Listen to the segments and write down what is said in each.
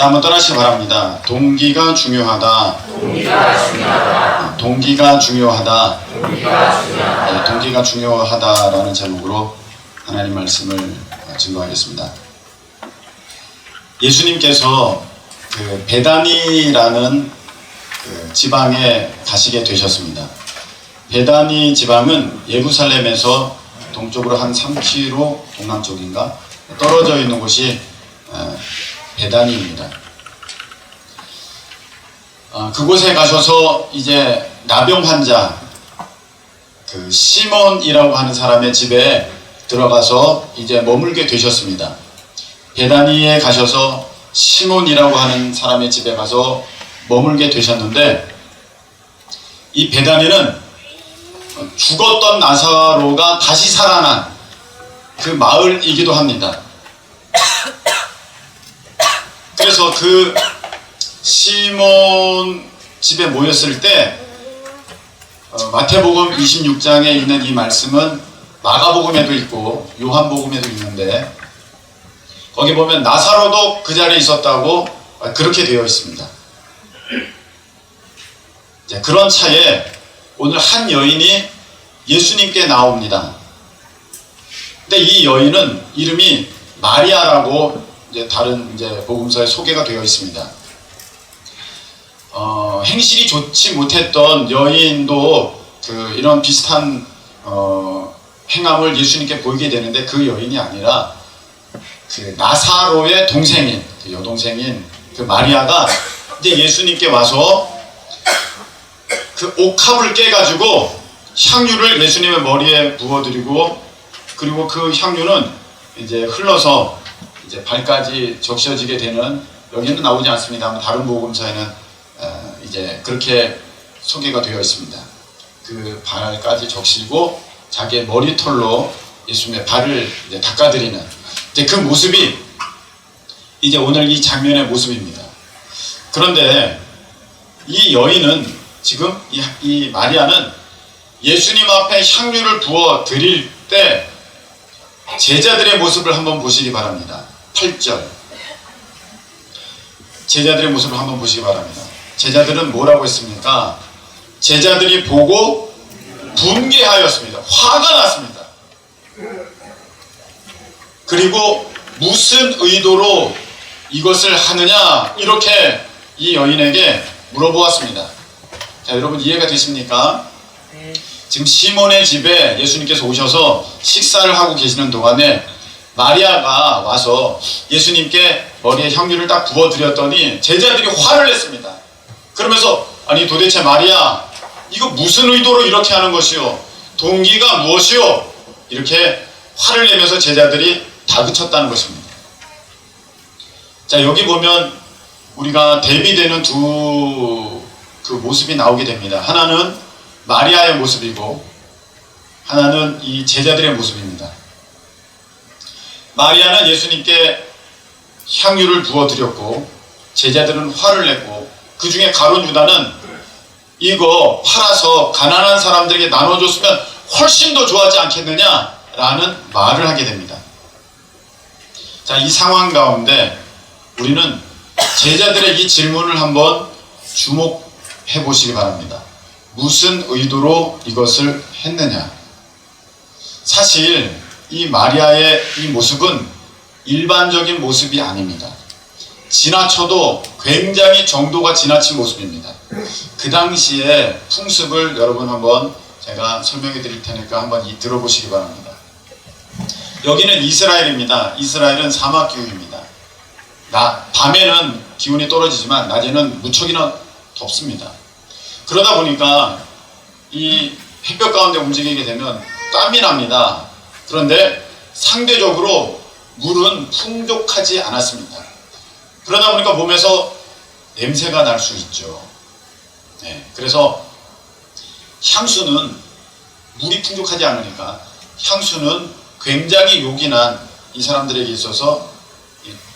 자, 한번 따라하시기 바랍니다. 동기가 중요하다. 동기가 중요하다. 네, 동기가 중요하다라는 제목으로 하나님 말씀을 증거하겠습니다. 예수님께서 그 베다니라는 그 지방에 가시게 되셨습니다. 베다니 지방은 예루살렘에서 동쪽으로 한 3km 동남쪽인가 떨어져 있는 곳이 베다니입니다. 그곳에 가셔서 이제 나병 환자 그 시몬이라고 하는 사람의 집에 들어가서 이제 머물게 되셨습니다. 베다니에 가셔서 시몬이라고 하는 사람의 집에 가서 머물게 되셨는데, 이 베다니는 죽었던 나사로가 다시 살아난 그 마을이기도 합니다. 그래서 그 시몬 집에 모였을 때 마태복음 26장에 있는 이 말씀은 마가복음에도 있고 요한복음에도 있는데, 거기 보면 나사로도 그 자리에 있었다고 그렇게 되어 있습니다. 그런 차에 오늘 한 여인이 예수님께 나옵니다. 근데 이 여인은 이름이 마리아라고 이제 다른 이제 복음서에 소개가 되어 있습니다. 행실이 좋지 못했던 여인도 이런 비슷한 행함을 예수님께 보이게 되는데, 그 여인이 아니라 그 나사로의 동생인, 그 여동생인 그 마리아가 이제 예수님께 와서 그 옥합을 깨가지고 향유를 예수님의 머리에 부어드리고, 그리고 그 향유는 이제 흘러서 이제 발까지 적셔지게 되는, 여기는 나오지 않습니다만 다른 복음서에는 이제 그렇게 소개가 되어 있습니다. 그 발까지 적시고 자기의 머리털로 예수님의 발을 이제 닦아드리는 이제 그 모습이 이제 오늘 이 장면의 모습입니다. 그런데 이 여인은 지금 이 마리아는 예수님 앞에 향유를 부어 드릴 때 제자들의 모습을 한번 보시기 바랍니다. 8절. 제자들의 모습을 한번 보시기 바랍니다. 제자들은 뭐라고 했습니까? 제자들이 보고 분개하였습니다. 화가 났습니다. 그리고 무슨 의도로 이것을 하느냐, 이렇게 이 여인에게 물어보았습니다. 자, 여러분 이해가 되십니까? 지금 시몬의 집에 예수님께서 오셔서 식사를 하고 계시는 동안에 마리아가 와서 예수님께 머리에 향유를 딱 부어드렸더니 제자들이 화를 냈습니다. 그러면서 아니 도대체 마리아, 이거 무슨 의도로 이렇게 하는 것이요? 동기가 무엇이요? 이렇게 화를 내면서 제자들이 다그쳤다는 것입니다. 자, 여기 보면 우리가 대비되는 두 그 모습이 나오게 됩니다. 하나는 마리아의 모습이고 하나는 이 제자들의 모습입니다. 마리아는 예수님께 향유를 부어드렸고 제자들은 화를 냈고, 그 중에 가룟 유다는 이거 팔아서 가난한 사람들에게 나눠줬으면 훨씬 더 좋아하지 않겠느냐라는 말을 하게 됩니다. 자, 이 상황 가운데 우리는 제자들의 이 질문을 한번 주목해 보시기 바랍니다. 무슨 의도로 이것을 했느냐? 사실 이 마리아의 이 모습은 일반적인 모습이 아닙니다. 지나쳐도 굉장히 정도가 지나친 모습입니다. 그 당시의 풍습을 여러분 한번 제가 설명해 드릴 테니까 한번 들어보시기 바랍니다. 여기는 이스라엘입니다. 이스라엘은 사막기후입니다. 밤에는 기온이 떨어지지만 낮에는 무척이나 덥습니다. 그러다 보니까 이 햇볕 가운데 움직이게 되면 땀이 납니다. 그런데 상대적으로 물은 풍족하지 않았습니다. 그러다 보니까 몸에서 냄새가 날 수 있죠. 네, 그래서 향수는 물이 풍족하지 않으니까 향수는 굉장히 요긴한 이 사람들에게 있어서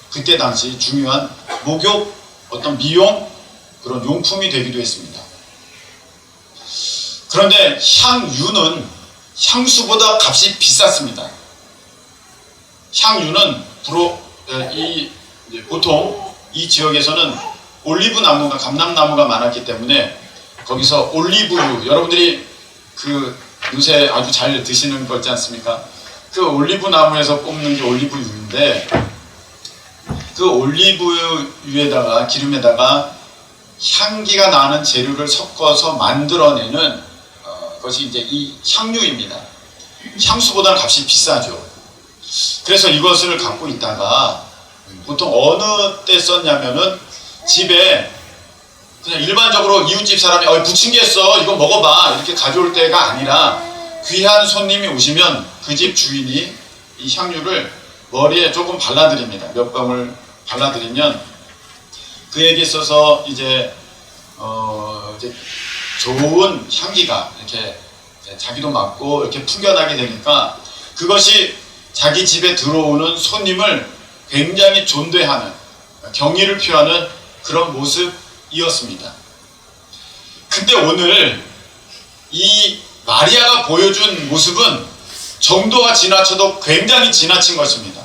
그때 당시 중요한 목욕, 어떤 미용, 그런 용품이 되기도 했습니다. 그런데 향유는 향수보다 값이 비쌌습니다. 향유는 보통 이 지역에서는 올리브 나무가 감람나무가 많았기 때문에 거기서 올리브유, 여러분들이 그 요새 아주 잘 드시는 거 있지 않습니까? 그 올리브 나무에서 뽑는 게 올리브유인데 그 올리브유에다가 기름에다가 향기가 나는 재료를 섞어서 만들어내는 것이 이제 이 향유입니다. 향수보다는 값이 비싸죠. 그래서 이것을 갖고 있다가 보통 어느 때 썼냐면은 집에 그냥 일반적으로 이웃집 사람이 부침개했어 이거 먹어봐 이렇게 가져올 때가 아니라 귀한 손님이 오시면 그 집 주인이 이 향유를 머리에 조금 발라드립니다. 몇 방울 발라드리면 그에게 있어서 이제 좋은 향기가 이렇게 자기도 맡고 이렇게 풍겨나게 되니까 그것이 자기 집에 들어오는 손님을 굉장히 존대하는 경의를 표하는 그런 모습이었습니다. 근데 오늘 이 마리아가 보여준 모습은 정도가 지나쳐도 굉장히 지나친 것입니다.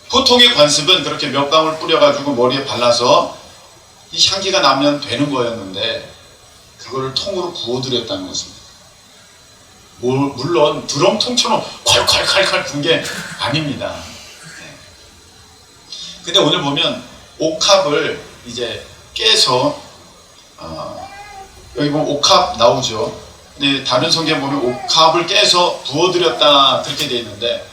보통의 관습은 그렇게 몇 방울 뿌려가지고 머리에 발라서 이 향기가 나면 되는 거였는데 그거를 통으로 부어드렸다는 것입니다. 물론 드럼통처럼 콸콸콸콸 분 게 아닙니다. 근데 오늘 보면 옥합을 이제 깨서 여기 보면 옥합 나오죠. 근데 다른 성경 보면 옥합을 깨서 부어드렸다 그렇게 되어 있는데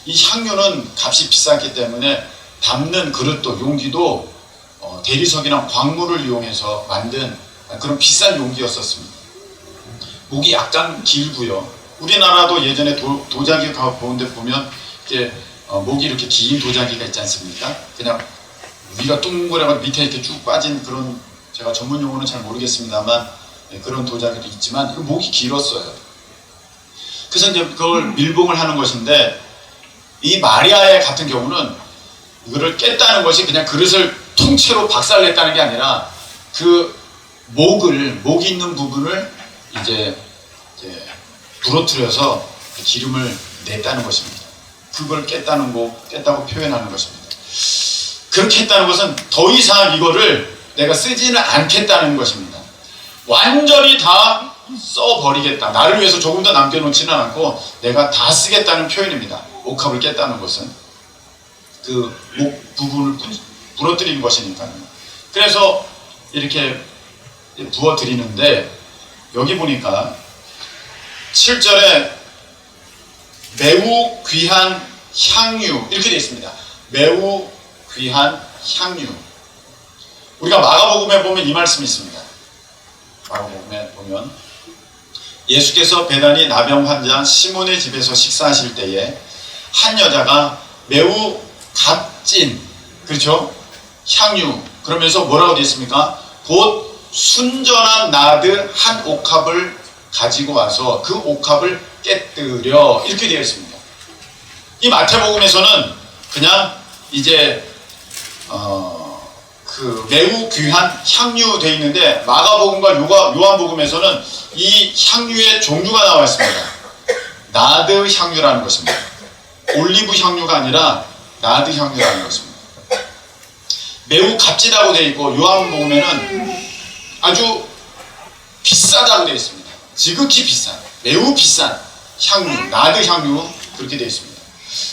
이 향유는 값이 비쌌기 때문에 담는 그릇도 용기도 대리석이나 광물을 이용해서 만든 그런 비싼 용기였었습니다. 목이 약간 길고요. 우리나라도 예전에 도자기 보는데 보면 이렇게 목이 이렇게 긴 도자기가 있지 않습니까? 그냥 위가 둥그레고 밑에 이렇게 쭉 빠진 그런, 제가 전문 용어는 잘 모르겠습니다만 그런 도자기도 있지만 목이 길었어요. 그래서 이제 그걸 밀봉을 하는 것인데 이 마리아의 같은 경우는 이거를 깼다는 것이 그냥 그릇을 통째로 박살냈다는 게 아니라 그 목이 있는 부분을 이제 부러뜨려서 기름을 냈다는 것입니다. 그걸 깼다고 표현하는 것입니다. 그렇게 했다는 것은 더 이상 이거를 내가 쓰지는 않겠다는 것입니다. 완전히 다 써버리겠다. 나를 위해서 조금 더 남겨놓지는 않고 내가 다 쓰겠다는 표현입니다. 옥합을 깼다는 것은 그 목 부분을 부러뜨린 것이니까요. 그래서 이렇게 부어드리는데 여기 보니까 7절에 매우 귀한 향유 이렇게 되어 있습니다. 매우 귀한 향유. 우리가 마가복음에 보면 이 말씀이 있습니다. 마가복음에 보면 예수께서 베다니 나병 환자 시몬의 집에서 식사하실 때에 한 여자가 매우 값진, 그렇죠? 향유, 그러면서 뭐라고 되어 있습니까? 곧 순전한 나드 한 옥합을 가지고 와서 그 옥합을 깨뜨려 이렇게 되어 있습니다. 이 마태복음에서는 그냥 이제 그 매우 귀한 향유 되어 있는데 마가복음과 요한복음에서는 이 향유의 종류가 나와 있습니다. 나드 향유라는 것입니다. 올리브 향유가 아니라 나드 향유라는 것입니다. 매우 값지다고 되어 있고 요한복음에는 아주 비싸다고 되어 있습니다. 지극히 비싼, 매우 비싼 향유, 나드 향유 그렇게 되어 있습니다.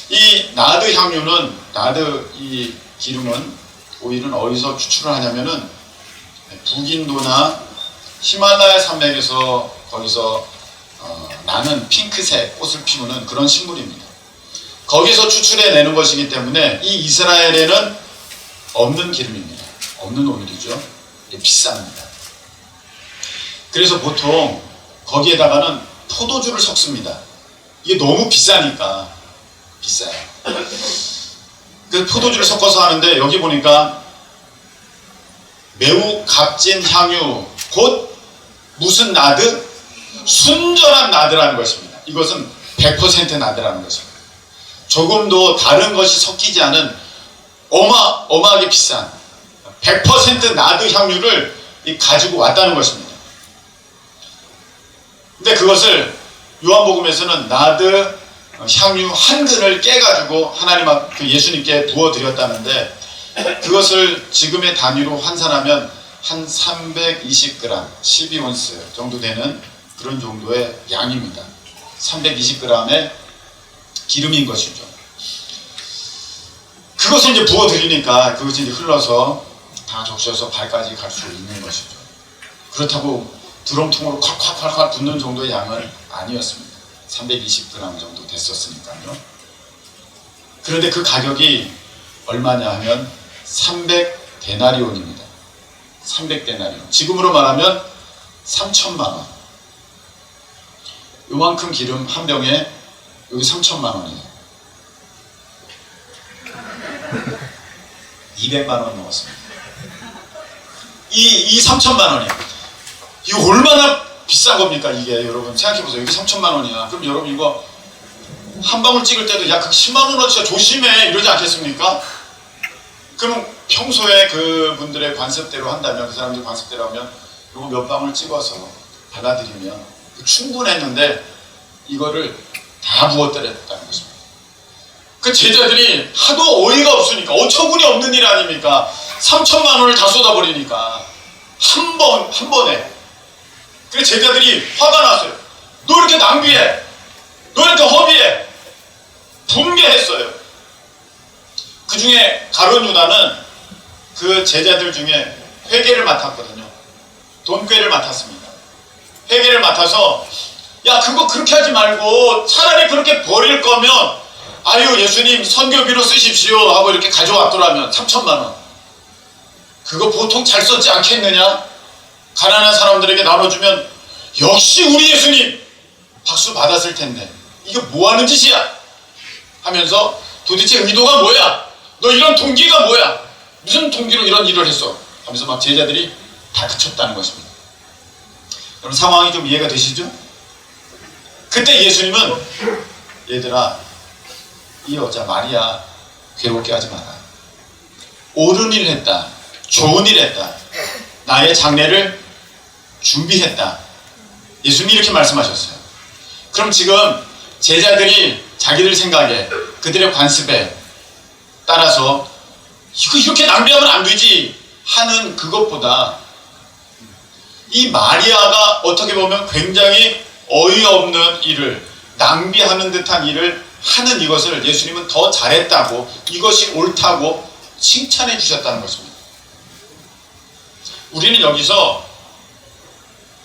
이 나드 향유는, 나드 이 기름은 오일은 어디서 추출을 하냐면은 북인도나 히말라야 산맥에서 거기서 나는 핑크색 꽃을 피우는 그런 식물입니다. 거기서 추출해내는 것이기 때문에 이 이스라엘에는 없는 기름입니다. 없는 오일이죠. 비쌉니다. 그래서 보통 거기에다가는 포도주를 섞습니다. 이게 너무 비싸니까. 비싸요. 그 포도주를 섞어서 하는데 여기 보니까 매우 값진 향유 곧 무슨 나드? 순전한 나드라는 것입니다. 이것은 100% 나드라는 것입니다. 조금도 다른 것이 섞이지 않은 어마어마하게 비싼 100% 나드 향유를 가지고 왔다는 것입니다. 근데 그것을 요한복음에서는 나드 향유 한 근을 깨가지고 하나님 앞 예수님께 부어드렸다는데 그것을 지금의 단위로 환산하면 한 320g, 12온스 정도 되는 그런 정도의 양입니다. 320g의 기름인 것이죠. 그것을 이제 부어드리니까 그것이 이제 흘러서 다 적셔서 발까지 갈 수 있는 것이죠. 그렇다고 드럼통으로 콱콱콱콱 붓는 정도의 양은 아니었습니다. 320g 정도 됐었으니까요. 그런데 그 가격이 얼마냐 하면 300데나리온입니다. 300데나리온. 지금으로 말하면 3천만 원. 요만큼 기름 한 병에 여기 3천만 원이에요. 200만 원 넘었습니다. 이 3천만 원이에요. 이거 얼마나 비싼 겁니까, 이게? 여러분 생각해보세요. 여기 3천만 원이야. 그럼 여러분 이거 한 방울 찍을 때도 야, 그 10만 원어치야 조심해 이러지 않겠습니까? 그럼 평소에 그분들의 관습대로 한다면, 그 사람들 관습대로 하면 이거 몇 방울 찍어서 발라드리면 충분했는데 이거를 다 부어뜨렸다는 것입니다. 그 제자들이 하도 어이가 없으니까, 어처구니 없는 일 아닙니까? 3천만 원을 다 쏟아버리니까 한 번에. 그래서 제자들이 화가 났어요. 너 이렇게 낭비해, 너 이렇게 허비해, 분개했어요. 그 중에 가룟 유다는 그 제자들 중에 회계를 맡았거든요. 돈꾀를 맡았습니다. 회계를 맡아서 야, 그거 그렇게 하지 말고 차라리 그렇게 버릴 거면 아유 예수님 선교비로 쓰십시오 하고 이렇게 가져왔더라면 3천만 원. 그거 보통 잘 썼지 않겠느냐? 가난한 사람들에게 나눠주면 역시 우리 예수님 박수 받았을 텐데 이게 뭐 하는 짓이야? 하면서 도대체 의도가 뭐야? 너 이런 동기가 뭐야? 무슨 동기로 이런 일을 했어? 하면서 막 제자들이 다 그쳤다는 것입니다. 여러분 상황이 좀 이해가 되시죠? 그때 예수님은 얘들아, 이 여자 마리아 괴롭게 하지 마라. 옳은 일 했다. 좋은 일 했다. 나의 장례를 준비했다. 예수님이 이렇게 말씀하셨어요. 그럼 지금 제자들이 자기들 생각에, 그들의 관습에 따라서 이거 이렇게 낭비하면 안 되지 하는 그것보다 이 마리아가 어떻게 보면 굉장히 어이없는 일을, 낭비하는 듯한 일을 하는 이것을 예수님은 더 잘했다고, 이것이 옳다고 칭찬해 주셨다는 것입니다. 우리는 여기서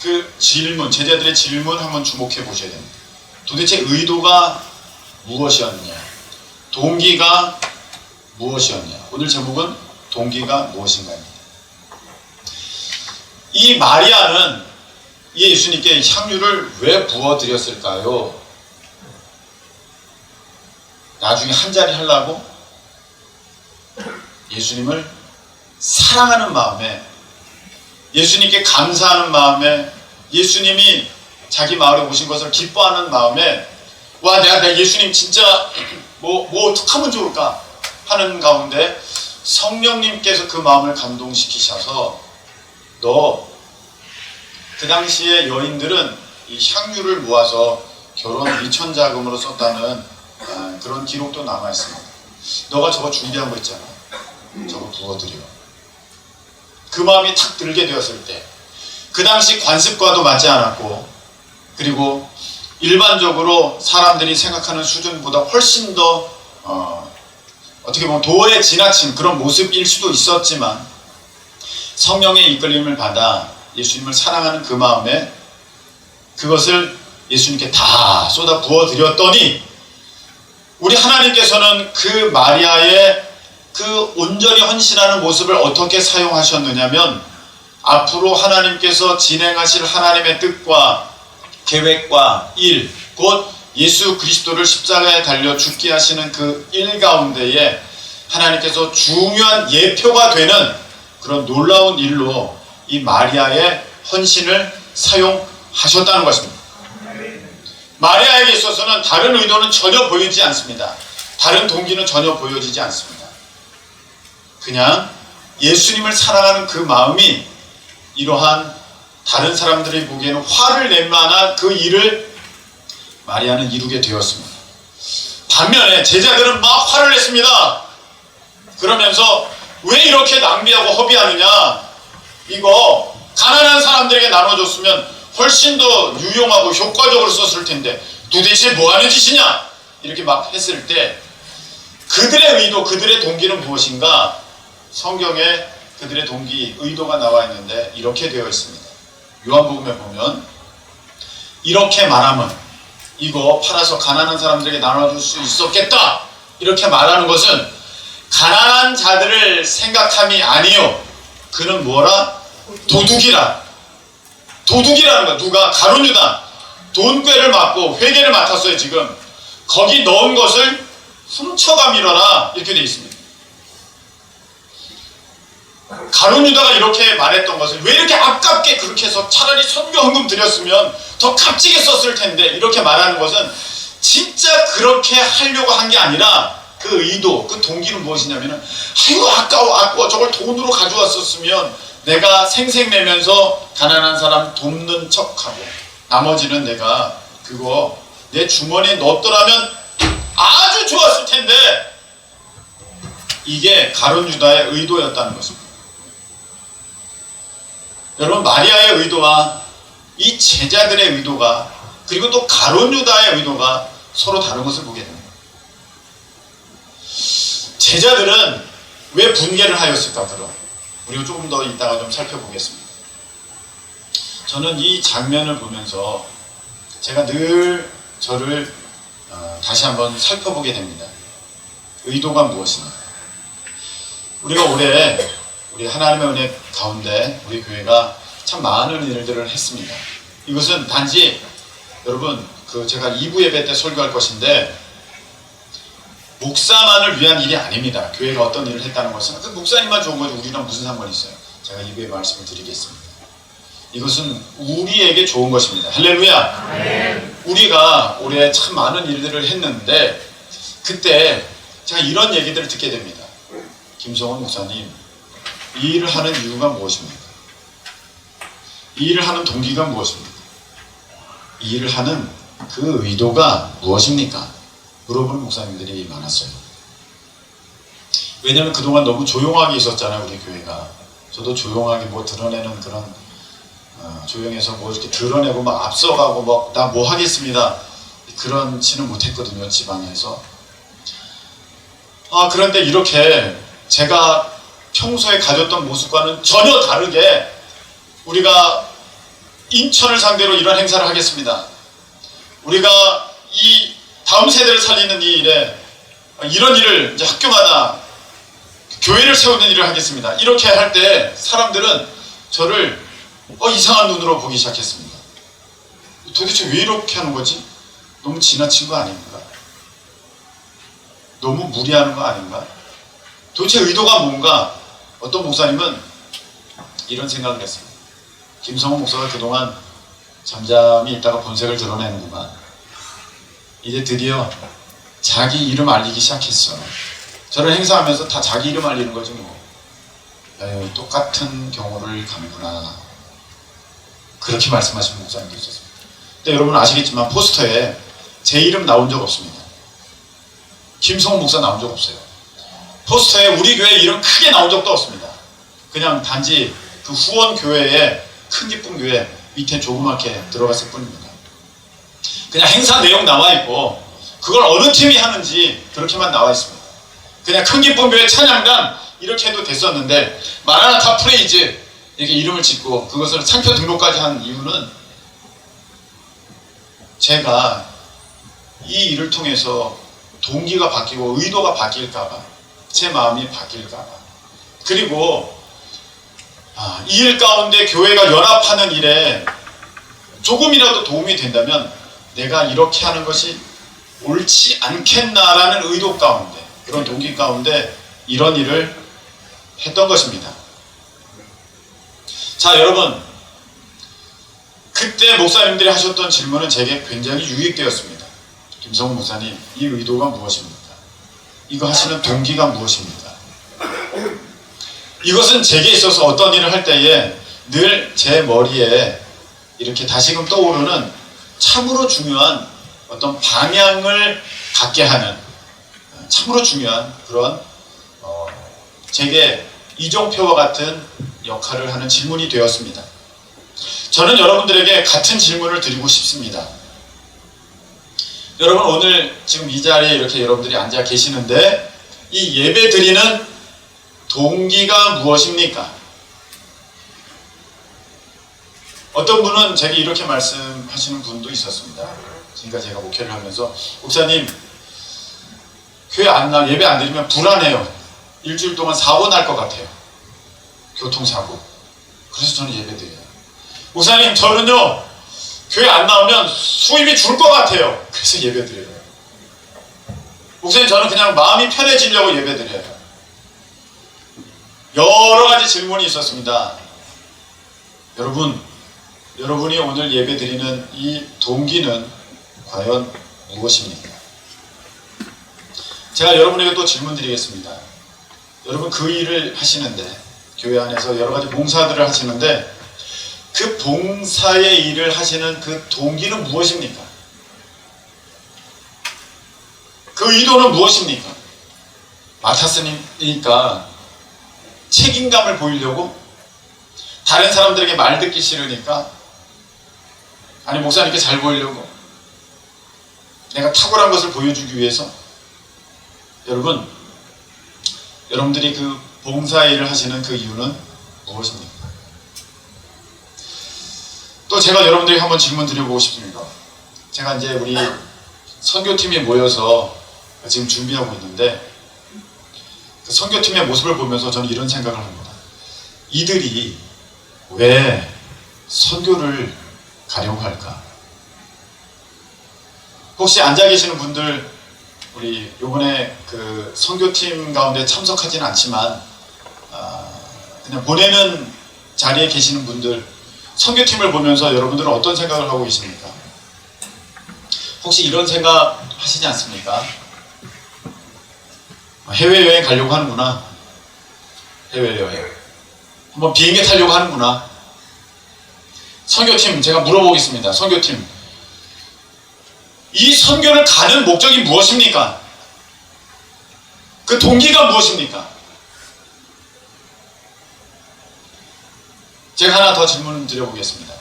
그 질문, 제자들의 질문 한번 주목해 보셔야 됩니다. 도대체 의도가 무엇이었느냐? 동기가 무엇이었냐? 오늘 제목은 동기가 무엇인가입니다. 이 마리아는 이 예수님께 향유를 왜 부어드렸을까요? 나중에 한 자리 하려고? 예수님을 사랑하는 마음에, 예수님께 감사하는 마음에, 예수님이 자기 마을에 오신 것을 기뻐하는 마음에, 와, 내가 예수님 진짜 뭐 어떻게 하면 좋을까 하는 가운데 성령님께서 그 마음을 감동시키셔서 그 당시에 여인들은 이 향유를 모아서 결혼 미천자금으로 썼다는 그런 기록도 남아있습니다. 너가 저거 준비한 거 있잖아. 저거 부어드려. 그 마음이 탁 들게 되었을 때, 그 당시 관습과도 맞지 않았고, 그리고 일반적으로 사람들이 생각하는 수준보다 훨씬 더 어떻게 보면 도에 지나친 그런 모습일 수도 있었지만, 성령의 이끌림을 받아 예수님을 사랑하는 그 마음에 그것을 예수님께 다 쏟아 부어드렸더니, 우리 하나님께서는 그 마리아의 그 온전히 헌신하는 모습을 어떻게 사용하셨느냐면, 앞으로 하나님께서 진행하실 하나님의 뜻과 계획과 일, 곧 예수 그리스도를 십자가에 달려 죽게 하시는 그 일 가운데에 하나님께서 중요한 예표가 되는 그런 놀라운 일로 이 마리아의 헌신을 사용하셨다는 것입니다. 마리아에게 있어서는 다른 의도는 전혀 보이지 않습니다. 다른 동기는 전혀 보여지지 않습니다. 그냥 예수님을 사랑하는 그 마음이 이러한 다른 사람들이 보기에는 화를 낼 만한 그 일을 마리아는 이루게 되었습니다. 반면에 제자들은 막 화를 냈습니다. 그러면서 왜 이렇게 낭비하고 허비하느냐? 이거 가난한 사람들에게 나눠줬으면 훨씬 더 유용하고 효과적으로 썼을 텐데 도대체 뭐 하는 짓이냐? 이렇게 막 했을 때 그들의 의도, 그들의 동기는 무엇인가? 성경에 그들의 동기, 의도가 나와 있는데 이렇게 되어 있습니다. 요한복음에 보면 이렇게 말하면 이거 팔아서 가난한 사람들에게 나눠줄 수 있었겠다. 이렇게 말하는 것은 가난한 자들을 생각함이 아니요. 그는 뭐라? 도둑이라. 도둑이라는 거야. 누가? 가룟 유다. 돈꾀를 맡고 회계를 맡았어요. 지금 거기 넣은 것을 훔쳐가미러라 이렇게 되어 있습니다. 가룟 유다가 이렇게 말했던 것을 왜 이렇게 아깝게 그렇게 해서 차라리 선교 헌금 드렸으면 더 값지게 썼을 텐데 이렇게 말하는 것은 진짜 그렇게 하려고 한 게 아니라 그 의도, 그 동기는 무엇이냐면은 아이고 아까워 저걸 돈으로 가져왔었으면 내가 생색내면서 가난한 사람 돕는 척하고 나머지는 내가 그거 내 주머니에 넣었더라면 아주 좋았을 텐데 이게 가룟 유다의 의도였다는 것입니다. 여러분 마리아의 의도와 이 제자들의 의도가 그리고 또 가룟 유다의 의도가 서로 다른 것을 보게 됩니다. 제자들은 왜 분개를 하였을까? 그럼 우리가 조금 더 이따가 좀 살펴보겠습니다. 저는 이 장면을 보면서 제가 늘 저를 다시 한번 살펴보게 됩니다. 의도가 무엇인가? 우리가 올해 우리 하나님의 은혜 가운데 우리 교회가 참 많은 일들을 했습니다. 이것은 단지 여러분 제가 2부 예배 때 설교할 것인데 목사만을 위한 일이 아닙니다. 교회가 어떤 일을 했다는 것은 그 목사님만 좋은 거지 우리랑 무슨 상관이 있어요. 제가 2부에 말씀을 드리겠습니다. 이것은 우리에게 좋은 것입니다. 할렐루야. 네. 우리가 올해 참 많은 일들을 했는데 그때 제가 이런 얘기들을 듣게 됩니다. 김성원 목사님, 이 일을 하는 이유가 무엇입니까? 이 일을 하는 동기가 무엇입니까? 이 일을 하는 그 의도가 무엇입니까? 물어보는 목사님들이 많았어요. 왜냐하면 그동안 너무 조용하게 있었잖아요. 우리 교회가. 저도 조용하게 뭐 드러내는 그런 조용해서 뭐 이렇게 드러내고 막 앞서가고 뭐 나 뭐 하겠습니다 그런지는 못했거든요. 지방에서. 그런데 이렇게 제가 평소에 가졌던 모습과는 전혀 다르게 우리가 인천을 상대로 이런 행사를 하겠습니다. 우리가 이 다음 세대를 살리는 이 일에 이런 일을 이제 학교마다 교회를 세우는 일을 하겠습니다. 이렇게 할 때 사람들은 저를 이상한 눈으로 보기 시작했습니다. 도대체 왜 이렇게 하는 거지? 너무 지나친 거 아닌가? 너무 무리하는 거 아닌가? 도대체 의도가 뭔가? 어떤 목사님은 이런 생각을 했습니다. 김성훈 목사가 그동안 잠잠히 있다가 본색을 드러내는구만. 이제 드디어 자기 이름 알리기 시작했어. 저를 행사하면서 다 자기 이름 알리는 거지 뭐. 에휴, 똑같은 경우를 가는구나. 그렇게 말씀하신 목사님도 있었습니다. 근데 여러분 아시겠지만 포스터에 제 이름 나온 적 없습니다. 김성훈 목사 나온 적 없어요. 포스터에 우리 교회 이름 크게 나온 적도 없습니다. 그냥 단지 그 후원 교회에 큰 기쁨 교회 밑에 조그맣게 들어갔을 뿐입니다. 그냥 행사 내용 나와 있고 그걸 어느 팀이 하는지 그렇게만 나와 있습니다. 그냥 큰 기쁨 교회 찬양단 이렇게 해도 됐었는데 마라나타 프레이즈 이렇게 이름을 짓고 그것을 상표 등록까지 한 이유는 제가 이 일을 통해서 동기가 바뀌고 의도가 바뀔까봐 제 마음이 바뀔까봐 그리고 이 일 가운데 교회가 연합하는 일에 조금이라도 도움이 된다면 내가 이렇게 하는 것이 옳지 않겠나라는 의도 가운데 그런 동기 가운데 이런 일을 했던 것입니다. 자 여러분 그때 목사님들이 하셨던 질문은 제게 굉장히 유익되었습니다. 김성훈 목사님 이 의도가 무엇입니까? 이거 하시는 동기가 무엇입니까? 이것은 제게 있어서 어떤 일을 할 때에 늘 제 머리에 이렇게 다시금 떠오르는 참으로 중요한 어떤 방향을 갖게 하는 참으로 중요한 그런 제게 이정표와 같은 역할을 하는 질문이 되었습니다. 저는 여러분들에게 같은 질문을 드리고 싶습니다. 여러분, 오늘 지금 이 자리에 이렇게 여러분들이 앉아 계시는데 이 예배 드리는 동기가 무엇입니까? 어떤 분은 제게 이렇게 말씀하시는 분도 있었습니다. 그러니까 제가 목회를 하면서, 목사님, 교회 예배 안 드리면 불안해요. 일주일 동안 사고 날 것 같아요. 교통사고. 그래서 저는 예배 드려요. 목사님, 저는요, 교회 안 나오면 수입이 줄 것 같아요. 그래서 예배 드려요. 목사님, 저는 그냥 마음이 편해지려고 예배 드려요. 여러 가지 질문이 있었습니다. 여러분이 오늘 예배 드리는 이 동기는 과연 무엇입니까? 제가 여러분에게 또 질문 드리겠습니다. 여러분, 그 일을 하시는데, 교회 안에서 여러 가지 봉사들을 하시는데, 그 봉사의 일을 하시는 그 동기는 무엇입니까? 그 의도는 무엇입니까? 맡았으니까 책임감을 보이려고? 다른 사람들에게 말 듣기 싫으니까? 아니, 목사님께 잘 보이려고? 내가 탁월한 것을 보여주기 위해서? 여러분들이 그 봉사의 일을 하시는 그 이유는 무엇입니까? 또 제가 여러분들에게 한번 질문 드려보고 싶습니다. 제가 이제 우리 선교팀이 모여서 지금 준비하고 있는데, 그 선교팀의 모습을 보면서 저는 이런 생각을 합니다. 이들이 왜 선교를 가려고 할까? 혹시 앉아 계시는 분들, 우리 요번에 그 선교팀 가운데 참석하지는 않지만 그냥 보내는 자리에 계시는 분들, 선교팀을 보면서 여러분들은 어떤 생각을 하고 계십니까? 혹시 이런 생각 하시지 않습니까? 해외여행 가려고 하는구나. 해외여행. 한번 비행기 타려고 하는구나. 선교팀, 제가 물어보겠습니다. 선교팀, 이 선교를 가는 목적이 무엇입니까? 그 동기가 무엇입니까? 제가 하나 더 질문 드려보겠습니다.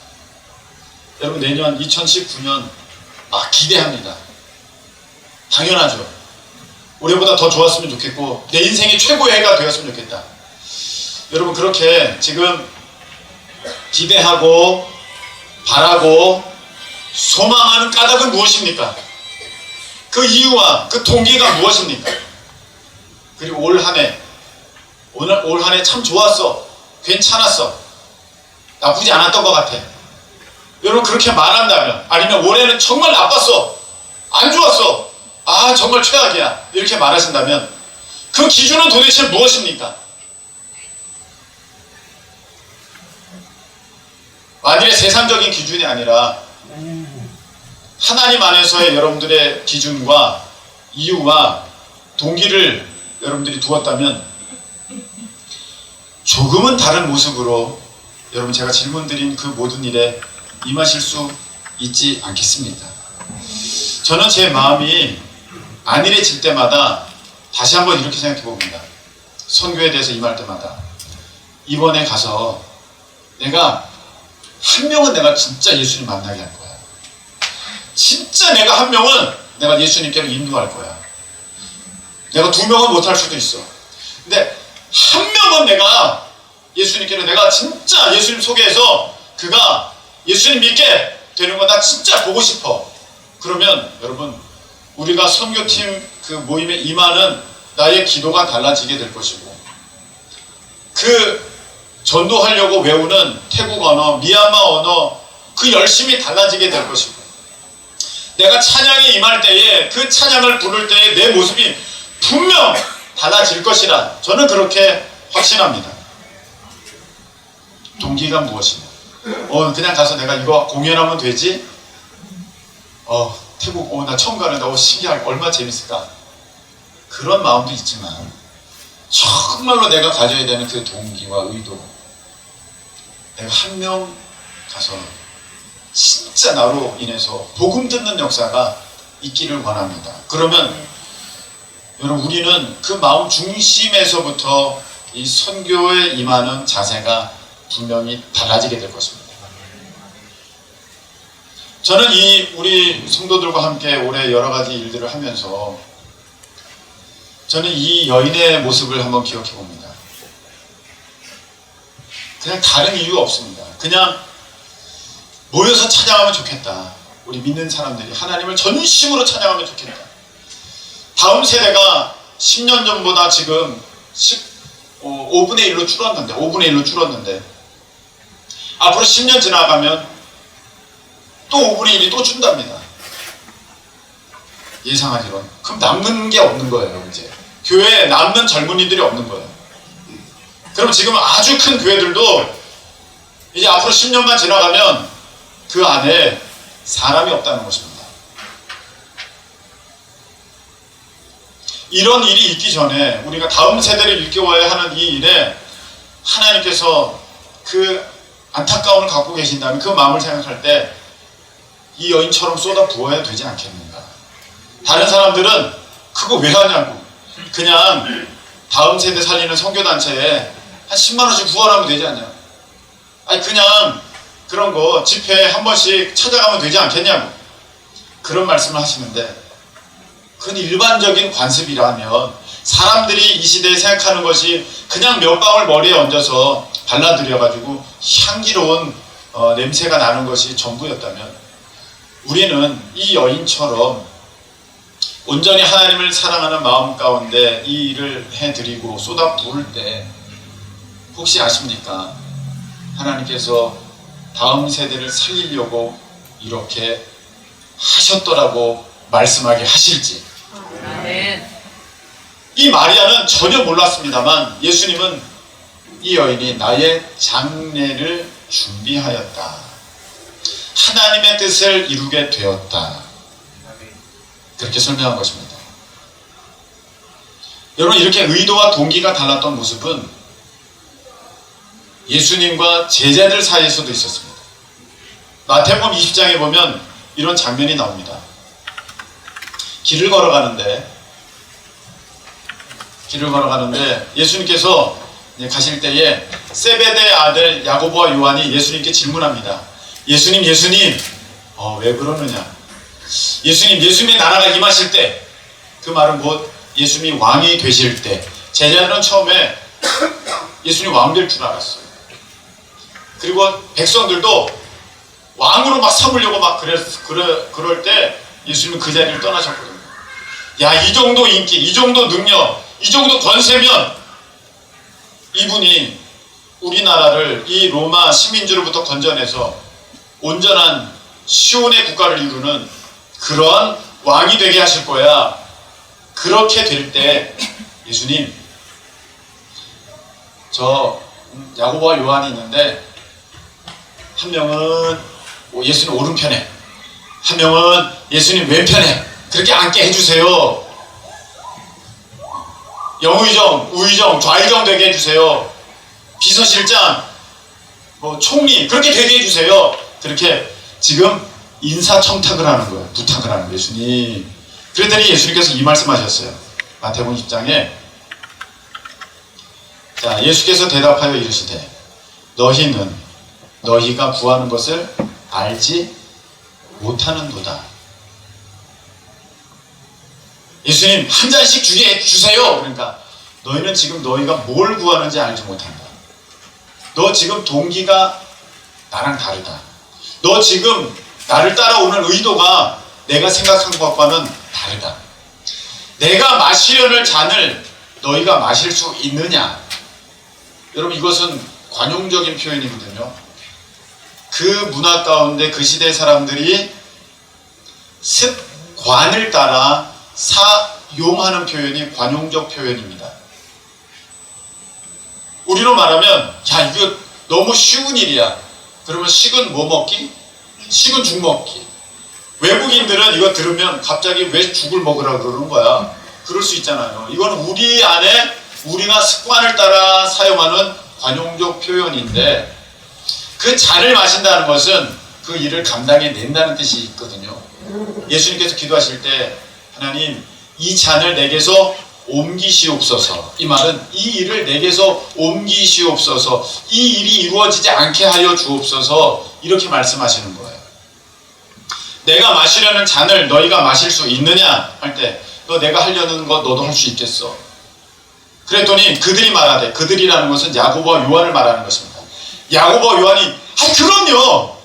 여러분, 내년 2019년 기대합니다. 당연하죠. 올해보다 더 좋았으면 좋겠고 내 인생의 최고의 해가 되었으면 좋겠다. 여러분, 그렇게 지금 기대하고 바라고 소망하는 까닭은 무엇입니까? 그 이유와 그 동기가 무엇입니까? 그리고 올 한 해 참 좋았어, 괜찮았어, 나쁘지 않았던 것 같아. 여러분, 그렇게 말한다면, 아니면 올해는 정말 나빴어, 안 좋았어, 정말 최악이야, 이렇게 말하신다면 그 기준은 도대체 무엇입니까? 만일에 세상적인 기준이 아니라 하나님 안에서의 여러분들의 기준과 이유와 동기를 여러분들이 두었다면 조금은 다른 모습으로 여러분, 제가 질문드린 그 모든 일에 임하실 수 있지 않겠습니까? 저는 제 마음이 안일해질 때마다 다시 한번 이렇게 생각해 봅니다. 선교에 대해서 임할 때마다, 이번에 가서 한 명은 내가 진짜 예수님 만나게 할 거야. 진짜 내가 한 명은 내가 예수님께로 인도할 거야. 내가 2명은 못할 수도 있어. 근데 한 명은 내가 예수님께로, 내가 진짜 예수님 소개해서 그가 예수님 믿게 되는 거 나 진짜 보고 싶어. 그러면 여러분, 우리가 선교팀 그 모임에 임하는 나의 기도가 달라지게 될 것이고, 그 전도하려고 외우는 태국 언어, 미얀마 언어, 그 열심이 달라지게 될 것이고, 내가 찬양에 임할 때에 그 찬양을 부를 때에 내 모습이 분명 달라질 것이라 저는 그렇게 확신합니다. 동기가 무엇이냐? 그냥 가서 내가 이거 공연하면 되지? 태국, 나 처음 가는데, 신기하게, 얼마나 재밌을까? 그런 마음도 있지만, 정말로 내가 가져야 되는 그 동기와 의도, 내가 한 명 가서 진짜 나로 인해서 복음 듣는 역사가 있기를 원합니다. 그러면 여러분, 우리는 그 마음 중심에서부터 이 선교에 임하는 자세가 분명히 달라지게 될 것입니다. 저는 이 우리 성도들과 함께 올해 여러 가지 일들을 하면서 저는 이 여인의 모습을 한번 기억해 봅니다. 그냥 다른 이유가 없습니다. 그냥 모여서 찬양하면 좋겠다. 우리 믿는 사람들이 하나님을 전심으로 찬양하면 좋겠다. 다음 세대가 10년 전보다 지금 5분의 1로 줄었는데 5분의 1로 줄었는데 앞으로 10년 지나가면 또 5분의 1이 또 준답니다. 예상하기로는. 그럼 남는 게 없는 거예요. 이제 교회에 남는 젊은이들이 없는 거예요. 그럼 지금 아주 큰 교회들도 이제 앞으로 10년만 지나가면 그 안에 사람이 없다는 것입니다. 이런 일이 있기 전에 우리가 다음 세대를 일깨워야 하는 이 일에 하나님께서 그 안타까움을 갖고 계신다면 그 마음을 생각할 때 이 여인처럼 쏟아 부어야 되지 않겠는가. 다른 사람들은 그거 왜 하냐고. 그냥 다음 세대 살리는 선교단체에 한 10만원씩 후원하면 되지 않냐. 아니 그냥 그런 거 집회에 한 번씩 찾아가면 되지 않겠냐고. 그런 말씀을 하시는데 그건 일반적인 관습이라면 사람들이 이 시대에 생각하는 것이 그냥 몇 방울 머리에 얹어서 발라드려가지고 향기로운 냄새가 나는 것이 전부였다면 우리는 이 여인처럼 온전히 하나님을 사랑하는 마음 가운데 이 일을 해드리고 쏟아 부을 때 혹시 아십니까? 하나님께서 다음 세대를 살리려고 이렇게 하셨더라고 말씀하게 하실지. 아멘. 이 마리아는 전혀 몰랐습니다만 예수님은 이 여인이 나의 장례를 준비하였다. 하나님의 뜻을 이루게 되었다. 그렇게 설명한 것입니다. 여러분 이렇게 의도와 동기가 달랐던 모습은 예수님과 제자들 사이에서도 있었습니다. 마태복음 20장에 보면 이런 장면이 나옵니다. 길을 걸어가는데 예수님께서 가실 때에 세베대의 아들 야고보와 요한이 예수님께 질문합니다. 예수님 왜 그러느냐. 예수님의 나라가 임하실 때, 그 말은 곧 예수님이 왕이 되실 때, 제자들은 처음에 예수님 왕 될 줄 알았어요. 그리고 백성들도 왕으로 막 삼으려고 막 그럴 때 예수님은 그 자리를 떠나셨거든요. 야, 이 정도 인기, 이 정도 능력, 이 정도 권세면 이분이 우리나라를 이 로마 식민지로부터 건져내서 온전한 시온의 국가를 이루는 그러한 왕이 되게 하실 거야. 그렇게 될 때 예수님, 저 야고보와 요한이 있는데 한 명은 예수님 오른편에, 한 명은 예수님 왼편에 그렇게 앉게 해주세요. 영의정, 우의정, 좌의정 되게 해주세요. 비서실장, 총리 그렇게 되게 해주세요. 그렇게 지금 인사청탁을 하는 거예요. 부탁을 하는 거예요. 예수님. 그랬더니 예수님께서 이 말씀하셨어요. 마태복음 10장에 자, 예수께서 대답하여 이르시되 너희는 너희가 구하는 것을 알지 못하는도다. 예수님 한 잔씩 주세요. 그러니까 너희는 지금 너희가 뭘 구하는지 알지 못한다. 너 지금 동기가 나랑 다르다. 너 지금 나를 따라오는 의도가 내가 생각한 것과는 다르다. 내가 마시려는 잔을 너희가 마실 수 있느냐. 여러분 이것은 관용적인 표현이거든요. 그 문화 가운데 그 시대 사람들이 습관을 따라 사용하는 표현이 관용적 표현입니다. 우리로 말하면 야 이거 너무 쉬운 일이야. 그러면 식은 뭐 먹기? 식은 죽 먹기. 외국인들은 이거 들으면 갑자기 왜 죽을 먹으라고 그러는 거야. 그럴 수 있잖아요. 이건 우리 안에 우리가 습관을 따라 사용하는 관용적 표현인데 그 잔을 마신다는 것은 그 일을 감당해낸다는 뜻이 있거든요. 예수님께서 기도하실 때 하나님 이 잔을 내게서 옮기시옵소서. 이 말은 이 일을 내게서 옮기시옵소서. 이 일이 이루어지지 않게 하여 주옵소서. 이렇게 말씀하시는 거예요. 내가 마시려는 잔을 너희가 마실 수 있느냐 할 때 너 내가 하려는 것 너도 할 수 있겠어? 그랬더니 그들이 말하되, 그들이라는 것은 야고보와 요한을 말하는 것입니다. 야고보와 요한이 아이 그럼요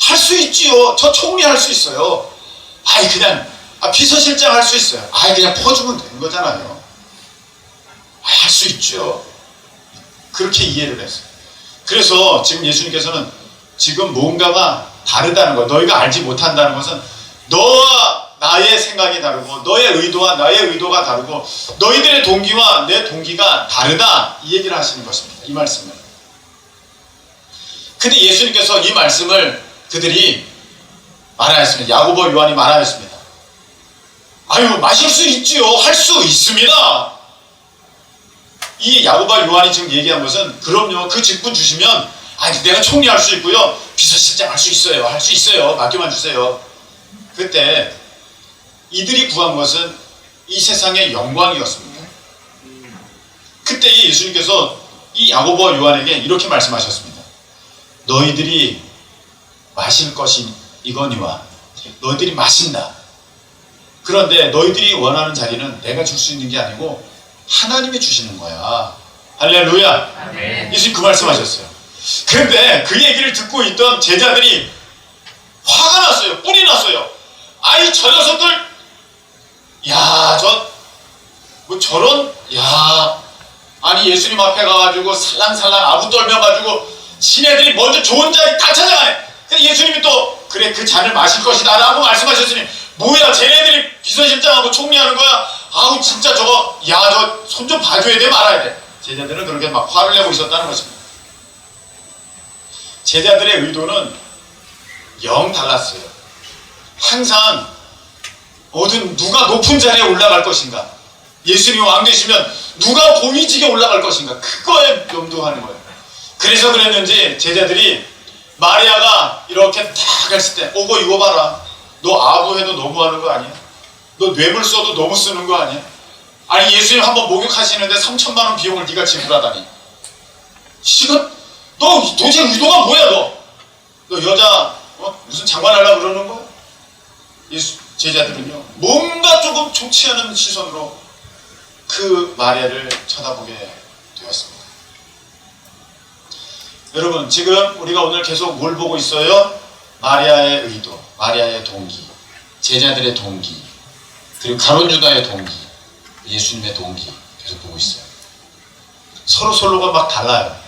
할 수 있지요. 저 총리할 수 있어요. 아이 그냥 비서실장 할 수 있어요. 아이 그냥 퍼주면 되는 거잖아요. 할 수 있죠. 그렇게 이해를 했어요. 그래서 지금 예수님께서는 지금 뭔가가 다르다는 거, 너희가 알지 못한다는 것은 너와 나의 생각이 다르고 너의 의도와 나의 의도가 다르고 너희들의 동기와 내 동기가 다르다, 이 얘기를 하시는 것입니다. 이 말씀을. 근데 예수님께서 이 말씀을 그들이 말하였습니다. 야고보 요한이 말하였습니다. 아유 마실 수 있지요. 할 수 있습니다. 이 야고보와 요한이 지금 얘기한 것은 그럼요 그 직분 주시면 내가 총리할 수 있고요 비서실장 할 수 있어요. 할 수 있어요. 맡겨만 주세요. 그때 이들이 구한 것은 이 세상의 영광이었습니다. 그때 예수님께서 이 야고보와 요한에게 이렇게 말씀하셨습니다. 너희들이 마실 것이 이거니와 너희들이 마신다. 그런데 너희들이 원하는 자리는 내가 줄 수 있는 게 아니고 하나님이 주시는 거야. 할렐루야. 아멘. 예수님 그 말씀하셨어요. 그런데 그 얘기를 듣고 있던 제자들이 화가 났어요. 뿔이 났어요. 아이 저 녀석들 저런 아니 예수님 앞에 가가지고 살랑살랑 아부 떨며가지고 지네들이 먼저 좋은 자리 다 찾아가네. 근데 예수님이 또 그래 그 잔을 마실 것이다 라고 말씀하셨으니 뭐야 쟤네들이 비서실장하고 총리하는 거야. 아우 진짜 저거 저 손 좀 봐줘야 돼 말아야 돼. 제자들은 그렇게 막 화를 내고 있었다는 것입니다. 제자들의 의도는 영 달랐어요. 항상 어든 누가 높은 자리에 올라갈 것인가, 예수님이 왕 되시면 누가 고위직에 올라갈 것인가, 그거에 염두하는 거예요. 그래서 그랬는지 제자들이 마리아가 이렇게 딱 했을 때 오고 이거 봐라, 너 아부해도 너무하는 거 아니야? 너 뇌물 써도 너무 쓰는 거 아니야? 아니 예수님 한번 목욕하시는데 3천만 원 비용을 네가 지불하다니. 지금 너 도대체 의도가 뭐야? 너 여자 무슨 장관하려고 그러는 거야? 제자들은요 뭔가 조금 좋지 않은 시선으로 그 마리아를 쳐다보게 되었습니다. 여러분 지금 우리가 오늘 계속 뭘 보고 있어요? 마리아의 의도, 마리아의 동기, 제자들의 동기, 그리고 가룟 유다의 동기, 예수님의 동기 계속 보고 있어요. 서로가 막 달라요.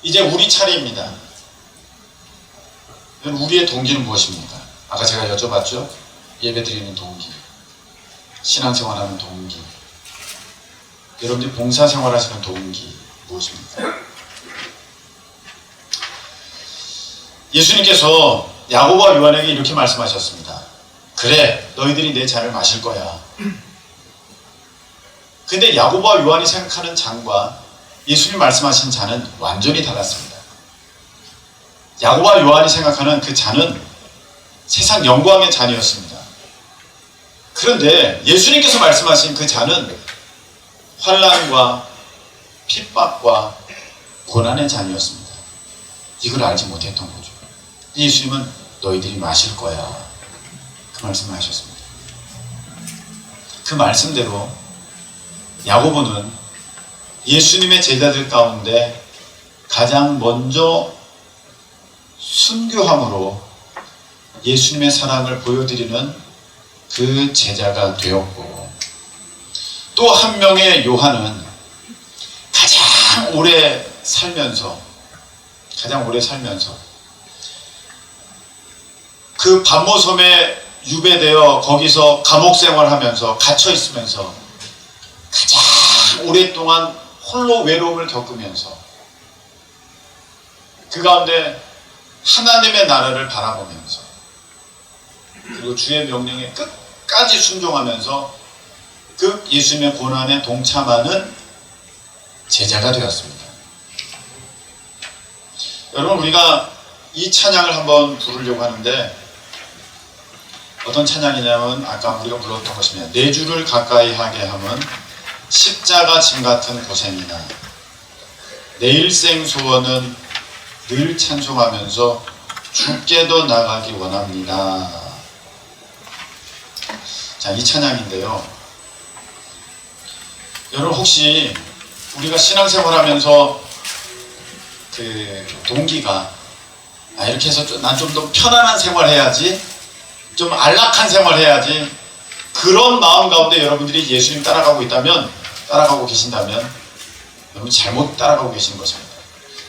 이제 우리 차례입니다. 우리의 동기는 무엇입니까? 아까 제가 여쭤봤죠? 예배드리는 동기, 신앙생활하는 동기, 여러분들이 봉사생활하시는 동기 무엇입니까? 예수님께서 야고보와 요한에게 이렇게 말씀하셨습니다. 그래 너희들이 내 잔을 마실 거야. 근데 야고보와 요한이 생각하는 잔과 예수님 말씀하신 잔은 완전히 달랐습니다. 야고보와 요한이 생각하는 그 잔은 세상 영광의 잔이었습니다. 그런데 예수님께서 말씀하신 그 잔은 환난과 핍박과 고난의 잔이었습니다. 이걸 알지 못했던 거죠. 예수님은 너희들이 마실 거야, 그 말씀을 하셨습니다. 그 말씀대로 야고보는 예수님의 제자들 가운데 가장 먼저 순교함으로 예수님의 사랑을 보여드리는 그 제자가 되었고, 또 한 명의 요한은 가장 오래 살면서 그 반모섬에 유배되어 거기서 감옥 생활하면서 갇혀 있으면서 가장 오랫동안 홀로 외로움을 겪으면서 그 가운데 하나님의 나라를 바라보면서 그리고 주의 명령에 끝까지 순종하면서 그 예수님의 고난에 동참하는 제자가 되었습니다. 여러분 우리가 이 찬양을 한번 부르려고 하는데 어떤 찬양이냐면 아까 우리가 불렀던 것입니다. 내 주를 가까이 하게 함은 십자가 짐 같은 고생이나 내 일생 소원은 늘 찬송하면서 주께도 나가기 원합니다. 자, 이 찬양인데요. 여러분 혹시 우리가 신앙생활하면서 그 동기가 이렇게 해서 난 좀 더 편안한 생활 해야지, 좀 안락한 생활 해야지, 그런 마음 가운데 여러분들이 예수님 따라가고 계신다면 여러분 잘못 따라가고 계시는 것입니다.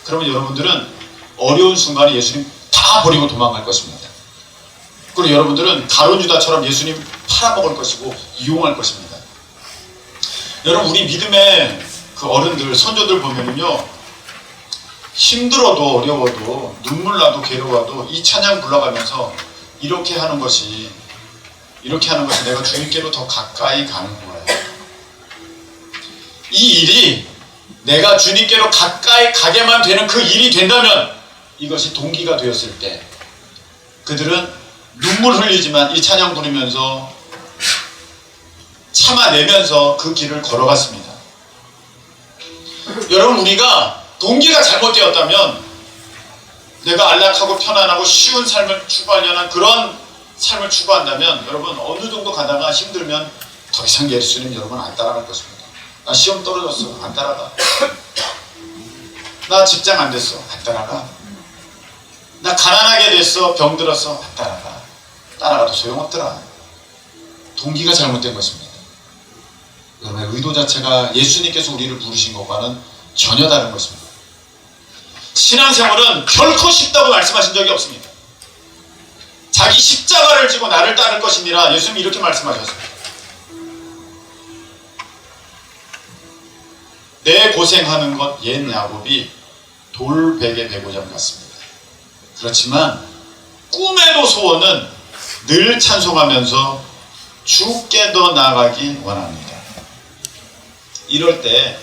그러면 여러분들은 어려운 순간에 예수님 다 버리고 도망갈 것입니다. 그리고 여러분들은 가룟 유다처럼 예수님 팔아먹을 것이고 이용할 것입니다. 여러분 우리 믿음의 그 어른들, 선조들 보면은요, 힘들어도 어려워도 눈물 나도 괴로워도 이 찬양 불러가면서 이렇게 하는 것이 내가 주님께로 더 가까이 가는 거예요. 이 일이 내가 주님께로 가까이 가게만 되는 그 일이 된다면, 이것이 동기가 되었을 때 그들은 눈물 흘리지만 이 찬양 부르면서 참아내면서 그 길을 걸어갔습니다. 여러분 우리가 동기가 잘못되었다면, 내가 안락하고 편안하고 쉬운 삶을 추구하려는 그런 삶을 추구한다면, 여러분 어느 정도 가다가 힘들면 더 이상 예수님 여러분 안 따라갈 것입니다. 나 시험 떨어졌어, 안 따라가. 나 직장 안 됐어, 안 따라가. 나 가난하게 됐어, 병들었어, 안 따라가. 따라가도 소용없더라. 동기가 잘못된 것입니다. 여러분의 의도 자체가 예수님께서 우리를 부르신 것과는 전혀 다른 것입니다. 신앙생활은 결코 쉽다고 말씀하신 적이 없습니다. 자기 십자가를 지고 나를 따를 것이니라 예수님이 이렇게 말씀하셨습니다. 내 고생하는 것 옛 야곱이 돌베개 베고장 같습니다. 그렇지만 꿈에도 소원은 늘 찬송하면서 주께도 나가기 원합니다. 이럴 때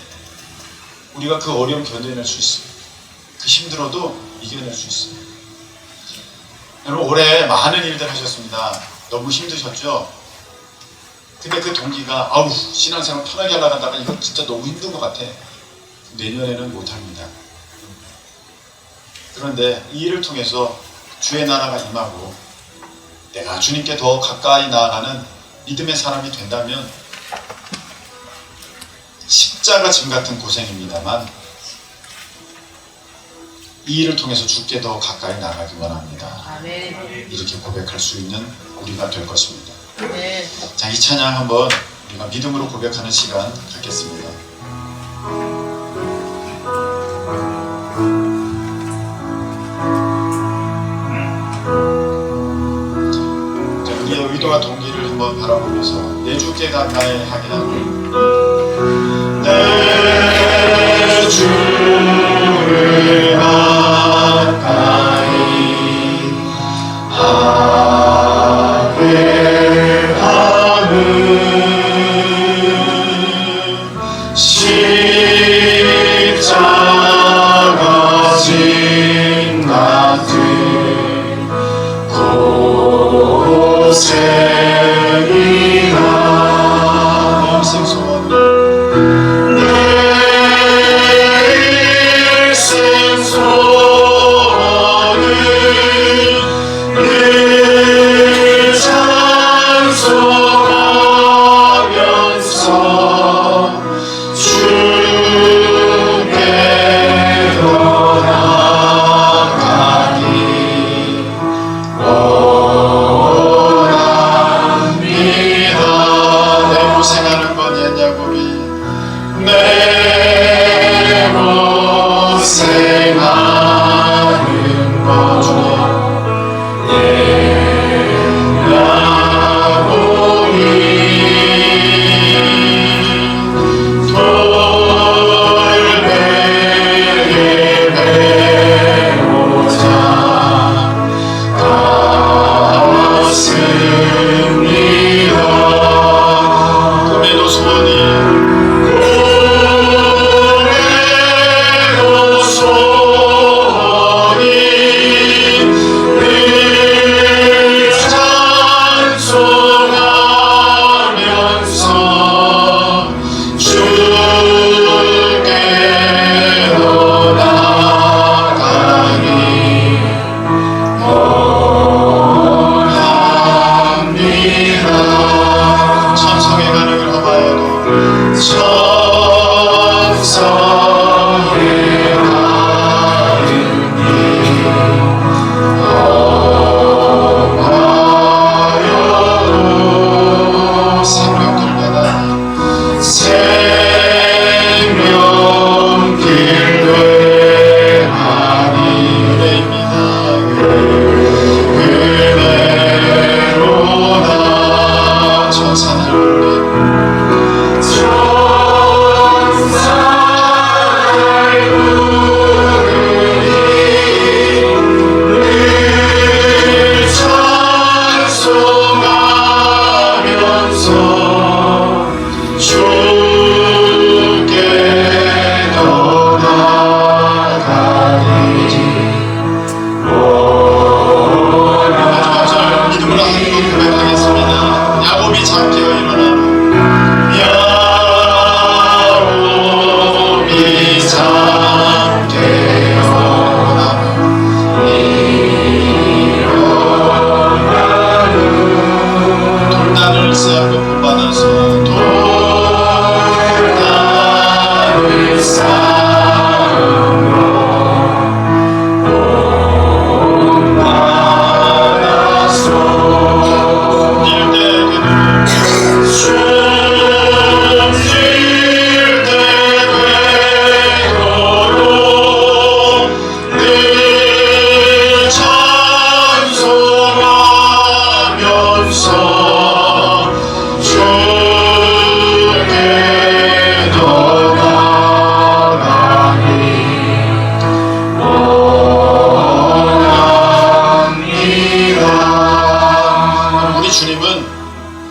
우리가 그 어려움 견뎌낼 수 있습니다. 그 힘들어도 이겨낼 수 있습니다. 여러분 올해 많은 일들 하셨습니다. 너무 힘드셨죠? 근데 그 동기가 신앙생활 편하게 하려고 한다가 이거 진짜 너무 힘든 것 같아. 내년에는 못합니다. 그런데 이 일을 통해서 주의 나라가 임하고 내가 주님께 더 가까이 나아가는 믿음의 사람이 된다면, 십자가 짐 같은 고생입니다만 이 일을 통해서 주께 더 가까이 나가기 원합니다. 아멘. 이렇게 고백할 수 있는 우리가 될 것입니다. 네. 자, 이 찬양 한번 우리가 믿음으로 고백하는 시간 갖겠습니다. 자, 우리의 의도와 동기를 한번 바라보면서 내 주께 가까이 하게 하고, 내 주를 가까이 하게 하는 십자가 짐 같은 고생이나 영생 소원을 내 고생하